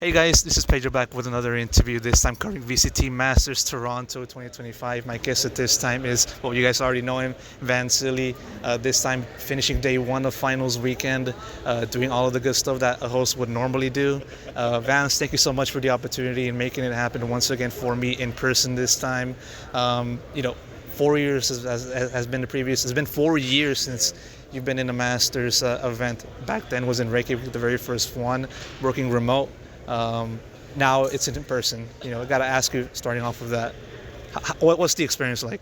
Hey guys, this is Pedro back with another interview, this time covering VCT Masters Toronto 2025. My guest at this time is, well, you guys already know him, Vansilli. This time finishing day one of finals weekend, doing all of the good stuff that a host would normally do. Vance, thank you so much for the opportunity and making it happen once again for me in person this time. 4 years has been the previous, it's been 4 years since you've been in a Masters event. Back then was in Reykjavik, the very first one, working remote. Now it's in person. I got to ask you, starting off with that, what's the experience like?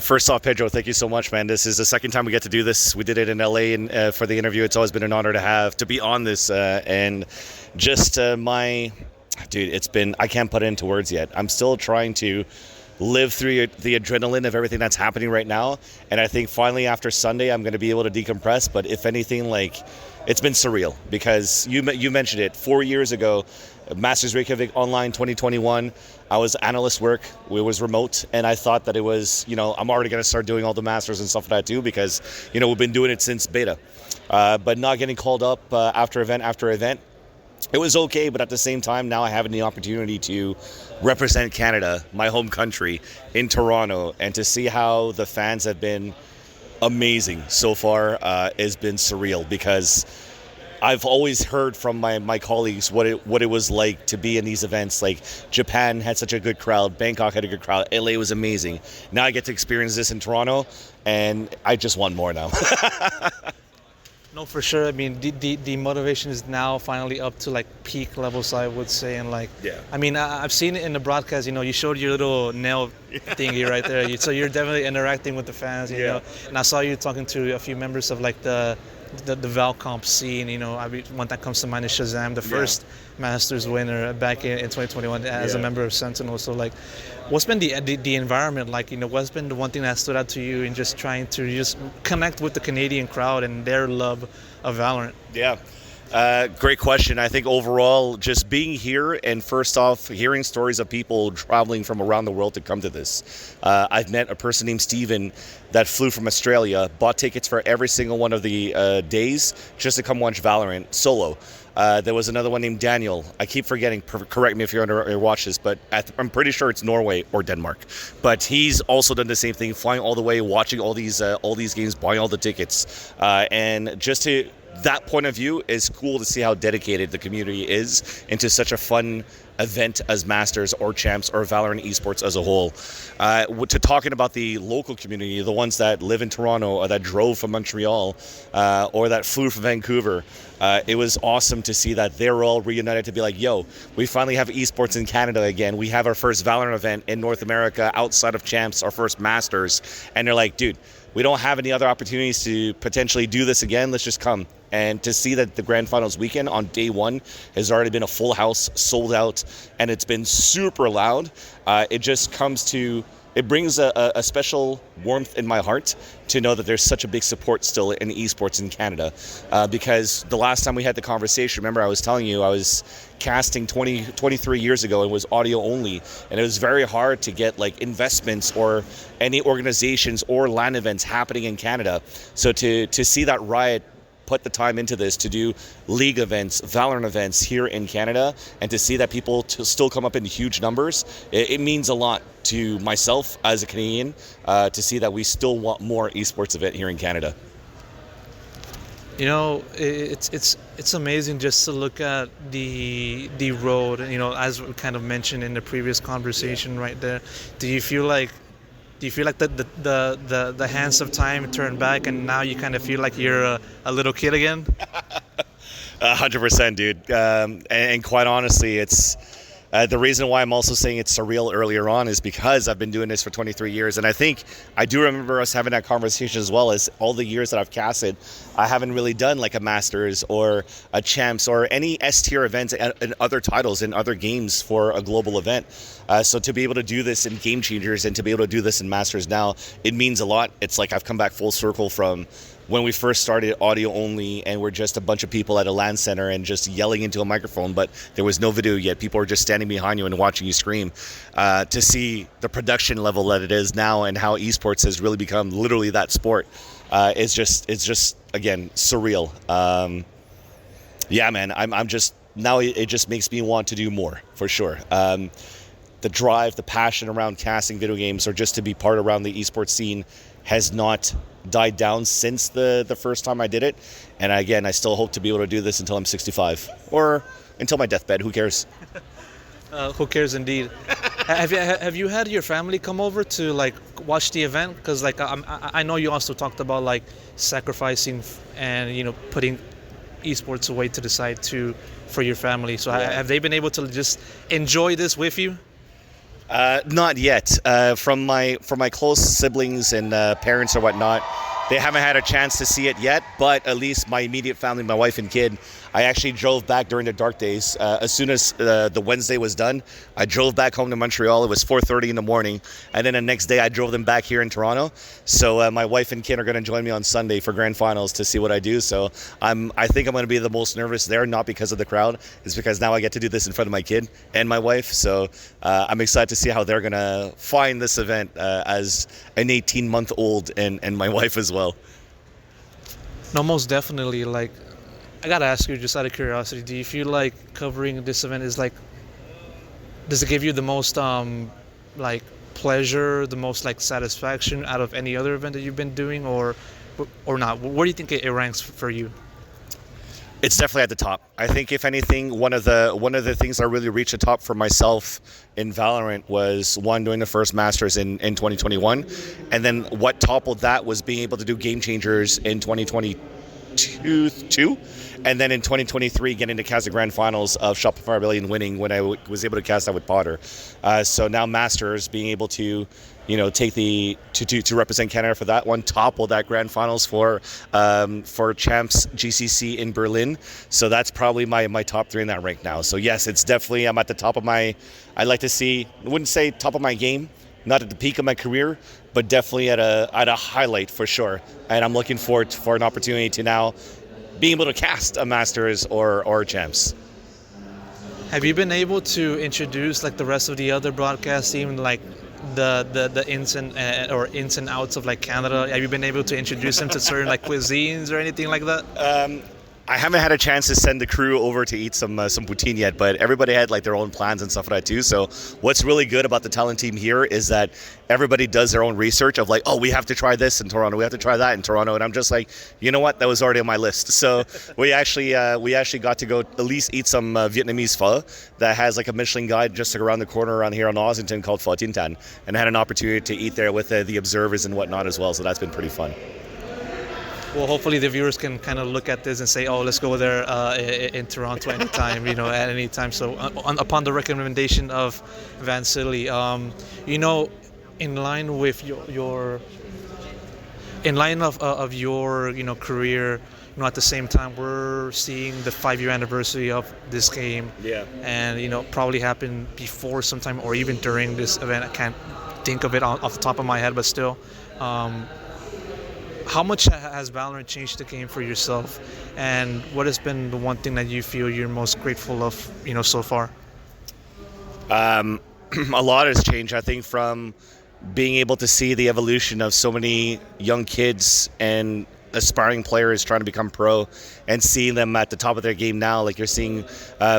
First off, Pedro, thank you so much, man. This is the second time we get to do this. We did it in LA and for the interview. It's always been an honor to be on this. And just it's been, I can't put it into words yet. I'm still trying to live through the adrenaline of everything that's happening right now. And I think finally after Sunday, I'm going to be able to decompress. But if anything, it's been surreal because you mentioned it 4 years ago, Masters Reykjavik Online 2021. I was analyst work. It was remote, and I thought that it was, I'm already going to start doing all the Masters and stuff like that too because, we've been doing it since beta. But not getting called up after event. It was okay, but at the same time, now I have the opportunity to represent Canada, my home country, in Toronto, and to see how the fans have been amazing so far has been surreal because I've always heard from my colleagues what it was like to be in these events. Like Japan had such a good crowd, Bangkok had a good crowd, LA was amazing. Now I get to experience this in Toronto, and I just want more now. No, for sure. I mean, the motivation is now finally up to peak levels, I would say, and yeah. I mean, I've seen it in the broadcast. You showed your little nail thingy right there. So you're definitely interacting with the fans. You know, and I saw you talking to a few members of the VALComp scene. One that comes to mind is Shazam, the first Masters winner back in 2021 as a member of Sentinel. So what's been the environment like? What's been the one thing that stood out to you in just trying to just connect with the Canadian crowd and their love of VALORANT? Yeah. Great question. I think overall, just being here and first off, hearing stories of people traveling from around the world to come to this. I've met a person named Steven that flew from Australia, bought tickets for every single one of the days just to come watch VALORANT solo. There was another one named Daniel. I keep forgetting, correct me if you're watch this, but I'm pretty sure it's Norway or Denmark. But he's also done the same thing, flying all the way, watching all these games, buying all the tickets. And just to that point of view is cool to see how dedicated the community is into such a fun event as Masters or Champs or VALORANT esports as a whole. To talking about the local community, the ones that live in Toronto or that drove from Montreal or that flew from Vancouver, it was awesome to see that they're all reunited to be like, yo, we finally have esports in Canada again. We have our first VALORANT event in North America outside of Champs, our first Masters. And they're like, dude, we don't have any other opportunities to potentially do this again. Let's just come. And to see that the Grand Finals weekend on day one has already been a full house, sold out, and it's been super loud. It brings a special warmth in my heart to know that there's such a big support still in esports in Canada. Because the last time we had the conversation, remember I was telling you I was casting 23 years ago and was audio only. And it was very hard to get investments or any organizations or LAN events happening in Canada. So to see that Riot put the time into this to do league events, VALORANT events here in Canada, and to see that people still come up in huge numbers, it means a lot to myself as a Canadian to see that we still want more esports event here in Canada. It's amazing just to look at the road. As we kind of mentioned in the previous conversation right there. Do you feel like the hands of time turned back and now you kind of feel like you're a little kid again? 100%, dude. And quite honestly, it's the reason why I'm also saying it's surreal earlier on is because I've been doing this for 23 years. And I think I do remember us having that conversation as well. As all the years that I've casted, I haven't really done a Masters or a Champs or any S-tier events and other titles in other games for a global event. So to be able to do this in Game Changers and to be able to do this in Masters now, it means a lot. It's like I've come back full circle from when we first started audio only and we're just a bunch of people at a LAN center and just yelling into a microphone, but there was no video yet. People were just standing behind you and watching you scream. To see the production level that it is now and how esports has really become literally that sport it's just again surreal. Yeah, man, I'm just now it just makes me want to do more, for sure. The drive, the passion around casting video games, or just to be part around the esports scene, has not died down since the first time I did it. And again, I still hope to be able to do this until I'm 65 or until my deathbed. Who cares? Who cares, indeed. Have you had your family come over to like watch the event? Because like I know you also talked about like sacrificing and putting esports away to the side too for your family. So have they been able to just enjoy this with you? Not yet. From my close siblings and parents or whatnot, they haven't had a chance to see it yet. But at least my immediate family, my wife and kid, I actually drove back during the dark days. As soon as the Wednesday was done, I drove back home to Montreal. It was 4:30 in the morning, and then the next day I drove them back here in Toronto. So my wife and kid are going to join me on Sunday for grand finals to see what I do. So I think I'm going to be the most nervous there, not because of the crowd. It's because now I get to do this in front of my kid and my wife. So I'm excited to see how they're going to find this event as an 18-month-old and my wife as well. No, most definitely. Like, I gotta ask you, just out of curiosity, do you feel like covering this event is like, does it give you the most like pleasure, the most like satisfaction out of any other event that you've been doing, or not? Where do you think it ranks for you? It's definitely at the top. I think if anything, one of the things that really reached the top for myself in VALORANT was doing the first Masters in 2021, and then what toppled that was being able to do Game Changers in 2022, and then in 2023 getting to cast the grand finals of Shopify Rebellion, winning when I was able to cast that with Potter. So now Masters, being able to take to represent Canada for that one, topple that grand finals for Champs GCC in Berlin. So that's probably my top 3 in that rank now. So yes, it's definitely, I'm at the top of I wouldn't say top of my game, not at the peak of my career, but definitely at a highlight for sure. And I'm looking forward for an opportunity to now being able to cast a Masters or Champs. Have you been able to introduce like the rest of the other broadcast team, like the ins and outs of like Canada? Have you been able to introduce them to certain like cuisines or anything like that? I haven't had a chance to send the crew over to eat some poutine yet, but everybody had like their own plans and stuff like that too. So what's really good about the talent team here is that everybody does their own research of like, oh, we have to try this in Toronto, we have to try that in Toronto, and I'm just like, you know what, that was already on my list. So we actually got to go at least eat some Vietnamese pho that has like a Michelin guide just like around the corner around here on Ossington called Pho Tin Tan, and I had an opportunity to eat there with the observers and whatnot as well. So that's been pretty fun. Well, hopefully the viewers can kind of look at this and say, oh, let's go there in Toronto anytime, at any time. So upon the recommendation of Vansilli, in line with your career, at the same time, we're seeing the 5-year anniversary of this game. Yeah. And, probably happened before sometime or even during this event. I can't think of it off the top of my head, but still. How much has VALORANT changed the game for yourself, and what has been the one thing that you feel you're most grateful of, so far? A lot has changed, I think, from being able to see the evolution of so many young kids and aspiring players trying to become pro, and seeing them at the top of their game now. Like you're seeing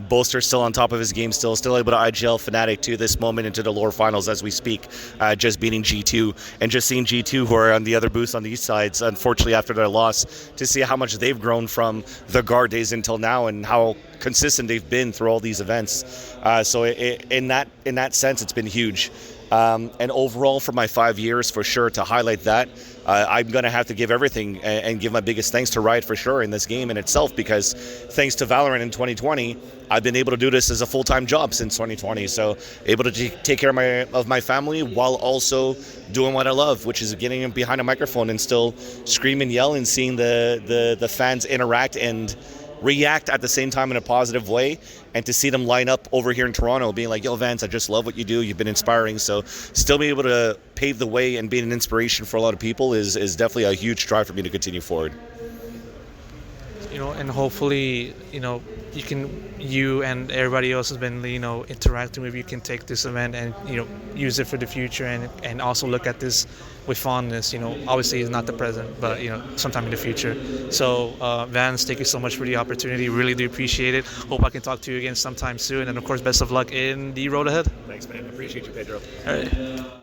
Bolster still on top of his game, still able to IGL Fnatic to this moment into the lower finals as we speak, just beating G2, and just seeing G2, who are on the other booths on these sides, unfortunately after their loss, to see how much they've grown from the guard days until now and how consistent they've been through all these events. So in that sense, it's been huge. And overall, for my 5 years, for sure, to highlight that, I'm going to have to give everything and give my biggest thanks to Riot for sure in this game in itself, because thanks to VALORANT in 2020, I've been able to do this as a full-time job since 2020. So able to take care of my family while also doing what I love, which is getting behind a microphone and still scream and yell and seeing the fans interact and react at the same time in a positive way, and to see them line up over here in Toronto being like, yo, Vance, I just love what you do, you've been inspiring. So still being able to pave the way and being an inspiration for a lot of people is definitely a huge drive for me to continue forward. And hopefully, you and everybody else has been, you know, interacting with, you can take this event and, you know, use it for the future, and also look at this with fondness. You know, obviously it's not the present, but, you know, sometime in the future. So Vans, thank you so much for the opportunity. Really do appreciate it. Hope I can talk to you again sometime soon, and of course best of luck in the road ahead. Thanks, man. Appreciate you, Pedro. All right.